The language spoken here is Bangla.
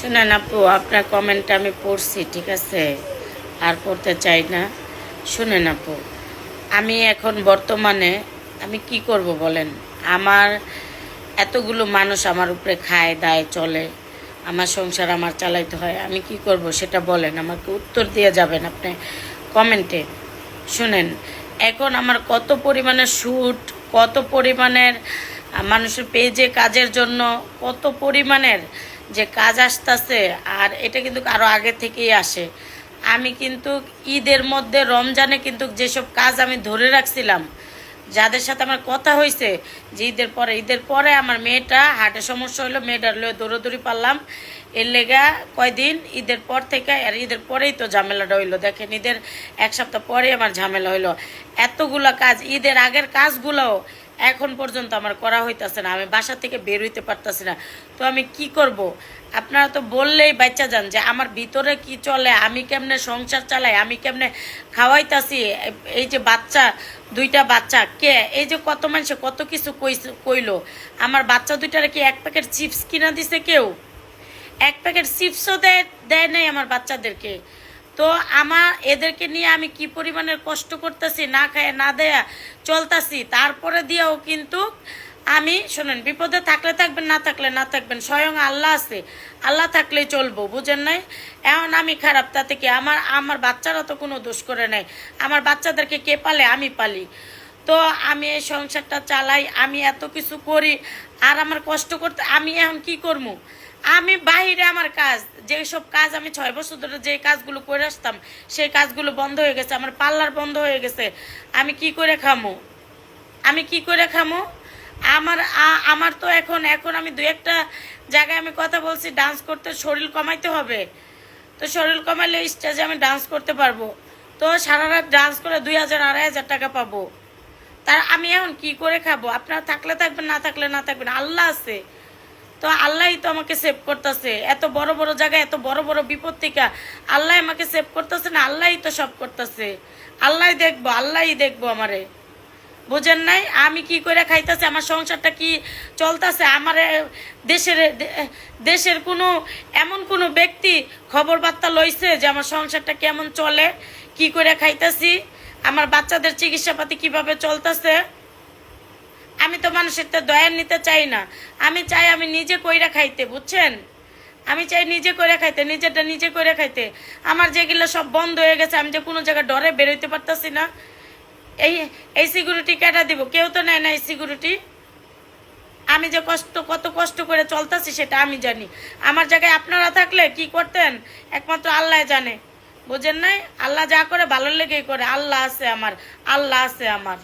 শুনেন আপু, আপনার কমেন্ট আমি পড়ছি, ঠিক আছে, আর পড়তে চাই না। শুনেন আপু, আমি এখন বর্তমানে আমি কি করব বলেন? আমার এতগুলো মানুষ আমার উপরে খায় দায় চলে, আমার সংসার আমার চালাইতে হয়, আমি কি করব সেটা বলেন, আমাকে উত্তর দিয়ে যাবেন আপনি কমেন্টে। শুনেন, এখন আমার কত পরিমাণের শ্যুট, কত পরিমাণের মানুষের পেজে কাজের জন্য কত পরিমাণের যে কাজ আসতেছে, আর এটা কিন্তু আরও আগে থেকেই আসে। আমি কিন্তু ঈদের মধ্যে রমজানে কিন্তু যেসব কাজ আমি ধরে রাখছিলাম, যাদের সাথে আমার কথা হয়েছে যে ঈদের পরে আমার মেয়েটা হার্টে সমস্যা হলো, মেয়েটার লয়ে দৌড়াদৌড়ি পারলাম, এর লেগা কয়দিন ঈদের পর থেকে, আর ঈদের পরেই তো ঝামেলাটা হইলো। দেখেন, ঈদের এক সপ্তাহ পরেই আমার ঝামেলা হইলো। এতগুলা কাজ, ঈদের আগের কাজগুলোও এখন পর্যন্ত আমার করা হইতেছে না, আমি বাসা থেকে বের হইতে পারতেছি না। তো আমি কি করব? আপনারা তো বললেই বাচ্চা যান যে আমার ভিতরে কি চলে, আমি কেমনে সংসার চালাই, আমি কেমনে খাওয়াইতাছি। এই যে বাচ্চা, দুইটা বাচ্চা, কে এই যে কত মানুষে কত কিছু কইলো, আমার বাচ্চা দুইটারে কি এক প্যাকেট চিপস কিনা দিছে কেউ? এক প্যাকেট চিপসও দেয় নাই আমার বাচ্চাদেরকে। তো আমার এদেরকে নিয়ে আমি কি পরিমাণের কষ্ট করতেছি, না খায় না দেয়া চলতেছি, তারপরে দিয়েও কিন্তু আমি, শোনেন, বিপদে থাকলে থাকবেন, না থাকলে না থাকবেন, স্বয়ং আল্লাহ আছে, আল্লাহ থাকলেই চলবো, বুঝেন নাই? এখন আমি খারাপ, তাতে কি? আমার আমার বাচ্চারা তো কোনো দোষ করে নাই, আমার বাচ্চাদেরকে কে পালে? আমি পালি। তো আমি এই সংসারটা চালাই, আমি এত কিছু করি, আর আমার কষ্ট করতে আমি এখন কি করবো? আমি বাহিরে আমার কাজ, যেসব কাজ আমি 6 বছর ধরে যে কাজগুলো করে আসতাম, সেই কাজগুলো বন্ধ হয়ে গেছে, আমার পার্লার বন্ধ হয়ে গেছে। আমি কি করে খামো? আমি কি করে খামো? আমার আমার তো এখন এখন আমি দু একটা জায়গায় আমি কথা বলছি, ডান্স করতে শরীর কমাইতে হবে। তো শরীর কমাইলে স্টেজে আমি ডান্স করতে পারবো। তো সারা রাত ডান্স করে 2000 2500 টাকা পাবো। তার আমি এখন কি করে খাবো? আপনারা থাকলে থাকবেন, না থাকলে না থাকবেন, আল্লাহ আছে। তো আল্লাহই তো আমাকে সেভ করতেছে, এত বড় বড় জায়গায়, এত বড় বড় বিপদ থেকে আল্লাহ আমাকে সেভ করতেছে না? আল্লাহই তো সব করতেছে, আল্লাহই দেখবো আমারে, বুঝেন নাই? আমি কি করে খাইতেছি, আমার সংসারটা কি চলতেছে, আমার দেশের দেশের কোনো এমন কোনো ব্যক্তি খবর বার্তা লইছে যে আমার সংসারটা কেমন চলে, কি করে খাইতেছি, আমার বাচ্চাদের চিকিৎসাপাতি কিভাবে চলতেছে? আমি তো মানুষের তো দয়া নিতে চাই না, আমি চাই আমি নিজে কইরা খাইতে, বুঝছেন? আমি চাই নিজে করে খাইতে, নিজেরটা নিজে করে খাইতে। আমার যেগুলো সব বন্ধ হয়ে গেছে, আমি যে কোনো জায়গায় ডরে বেরোইতে পারতাছি না। এই এই সিকিউরিটি কেটা দিব? কেউ তো নেয় না এই সিকিউরিটি। আমি যে কত কষ্ট করে চলতেছি সেটা আমি জানি। আমার জায়গায় আপনারা থাকলে কি করতেন একমাত্র আল্লাহ জানে, বুঝেন নাই? আল্লাহ যা করে ভালো লেগেই করে, আল্লাহ আছে আমার, আল্লাহ আছে আমার।